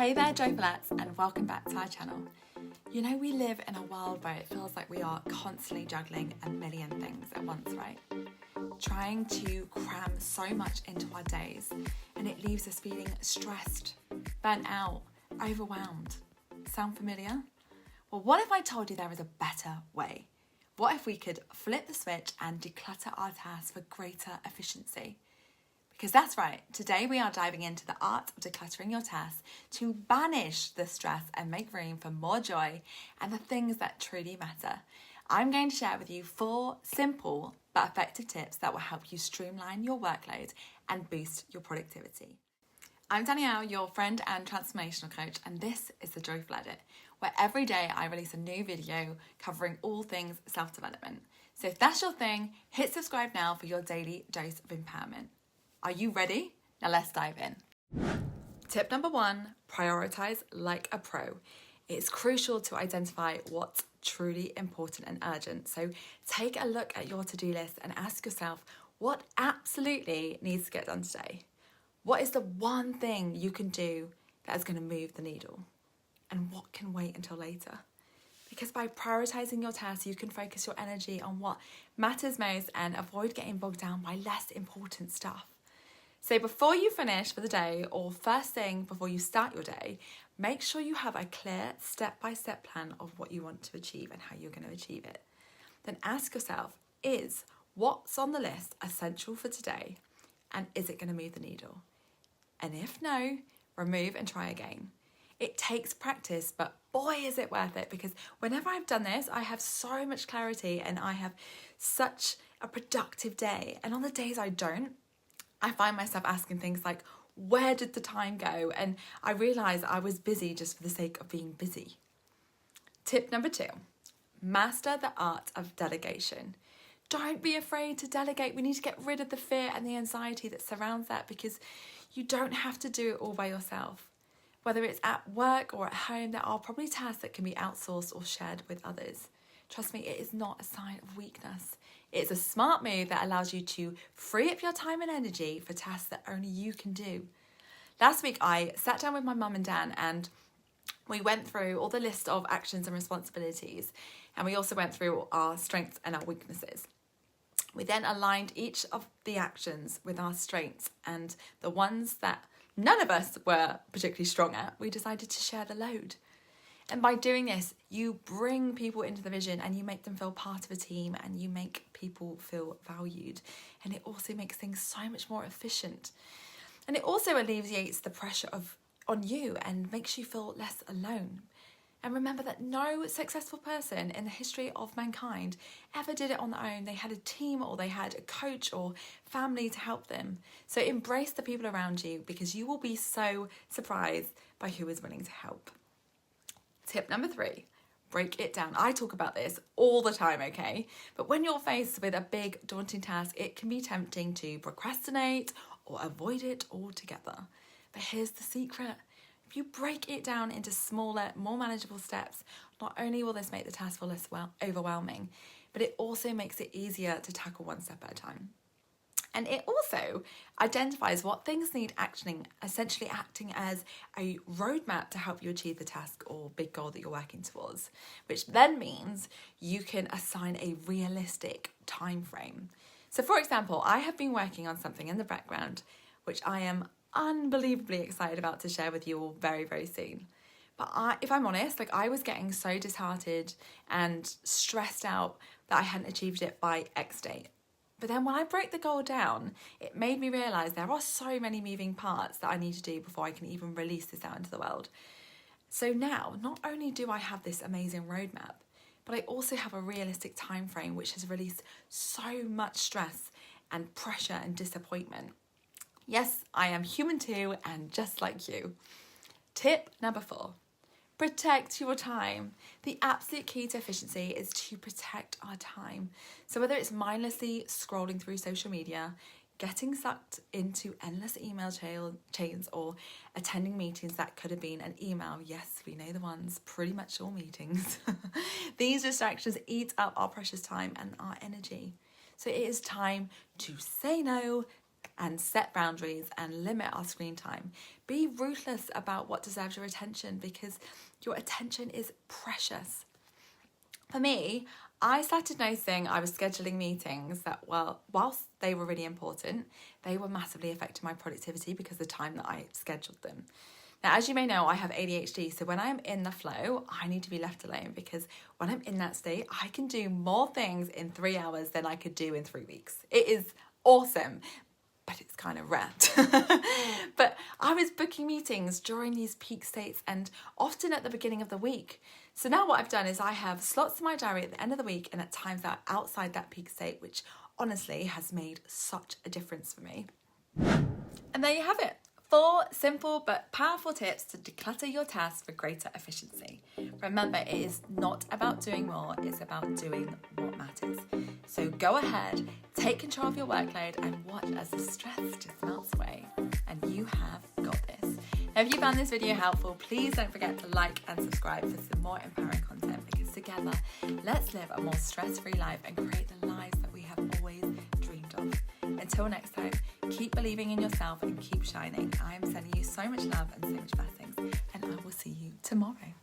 Hey there, joyfulettes, and welcome back to our channel. You know, we live in a world where it feels like we are constantly juggling a million things at once, right? Trying to cram so much into our days, and it leaves us feeling stressed, burnt out, overwhelmed. Sound familiar? Well, what if I told you there is a better way? What if we could flip the switch and declutter our tasks for greater efficiency? Because that's right, today we are diving into the art of decluttering your tasks to banish the stress and make room for more joy and the things that truly matter. I'm going to share with you 4 simple but effective tips that will help you streamline your workload and boost your productivity. I'm Danielle, your friend and transformational coach, and this is the Joyful Edit, where every day I release a new video covering all things self-development. So if that's your thing, hit subscribe now for your daily dose of empowerment. Are you ready? Now let's dive in. Tip number 1, prioritize like a pro. It's crucial to identify what's truly important and urgent. So take a look at your to-do list and ask yourself, what absolutely needs to get done today? What is the one thing you can do that is going to move the needle? And what can wait until later? Because by prioritizing your tasks, you can focus your energy on what matters most and avoid getting bogged down by less important stuff. So before you finish for the day, or first thing before you start your day, make sure you have a clear step-by-step plan of what you want to achieve and how you're going to achieve it. Then ask yourself, is what's on the list essential for today? And is it going to move the needle? And if no, remove and try again. It takes practice, but boy, is it worth it, because whenever I've done this, I have so much clarity and I have such a productive day. And on the days I don't, I find myself asking things like, where did the time go? And I realised I was busy just for the sake of being busy. Tip number 2, master the art of delegation. Don't be afraid to delegate. We need to get rid of the fear and the anxiety that surrounds that, because you don't have to do it all by yourself. Whether it's at work or at home, there are probably tasks that can be outsourced or shared with others. Trust me, it is not a sign of weakness. It's a smart move that allows you to free up your time and energy for tasks that only you can do. Last week, I sat down with my mum and Dan and we went through all the list of actions and responsibilities, and we also went through our strengths and our weaknesses. We then aligned each of the actions with our strengths, and the ones that none of us were particularly strong at, we decided to share the load. And by doing this, you bring people into the vision and you make them feel part of a team and you make people feel valued. And it also makes things so much more efficient. And it also alleviates the pressure on you and makes you feel less alone. And remember that no successful person in the history of mankind ever did it on their own. They had a team, or they had a coach or family to help them. So embrace the people around you, because you will be so surprised by who is willing to help. Tip number 3, break it down. I talk about this all the time, okay? But when you're faced with a big, daunting task, it can be tempting to procrastinate or avoid it altogether. But here's the secret. If you break it down into smaller, more manageable steps, not only will this make the task feel less overwhelming, but it also makes it easier to tackle one step at a time. And it also identifies what things need actioning, essentially acting as a roadmap to help you achieve the task or big goal that you're working towards, which then means you can assign a realistic time frame. So for example, I have been working on something in the background, which I am unbelievably excited about to share with you all very, very soon. But if I'm honest, I was getting so disheartened and stressed out that I hadn't achieved it by X date. But then when I broke the goal down, it made me realise there are so many moving parts that I need to do before I can even release this out into the world. So now, not only do I have this amazing roadmap, but I also have a realistic time frame, which has released so much stress and pressure and disappointment. Yes, I am human too, and just like you. Tip number 4. Protect your time. The absolute key to efficiency is to protect our time. So whether it's mindlessly scrolling through social media, getting sucked into endless email chains, or attending meetings that could have been an email, yes, we know the ones, pretty much all meetings. These distractions eat up our precious time and our energy. So it is time to say no and set boundaries and limit our screen time. Be ruthless about what deserves your attention, because your attention is precious. For me, I started noticing I was scheduling meetings that, well, whilst they were really important, they were massively affecting my productivity because of the time that I scheduled them. Now, as you may know, I have ADHD, so when I'm in the flow, I need to be left alone, because when I'm in that state, I can do more things in 3 hours than I could do in 3 weeks. It is awesome, but it's kind of rare. But I was booking meetings during these peak states and often at the beginning of the week. So now what I've done is I have slots in my diary at the end of the week and at times that are outside that peak state, which honestly has made such a difference for me. And there you have it. 4 simple but powerful tips to declutter your tasks for greater efficiency. Remember, it is not about doing more, it's about doing what matters. So go ahead, take control of your workload and watch as the stress just melts away. And you have got this. Now, if you found this video helpful, please don't forget to like and subscribe for some more empowering content, because together, let's live a more stress-free life and create the lives that we have always dreamed of. Until next time, keep believing in yourself and keep shining. I am sending you so much love and so much blessings, and I will see you tomorrow.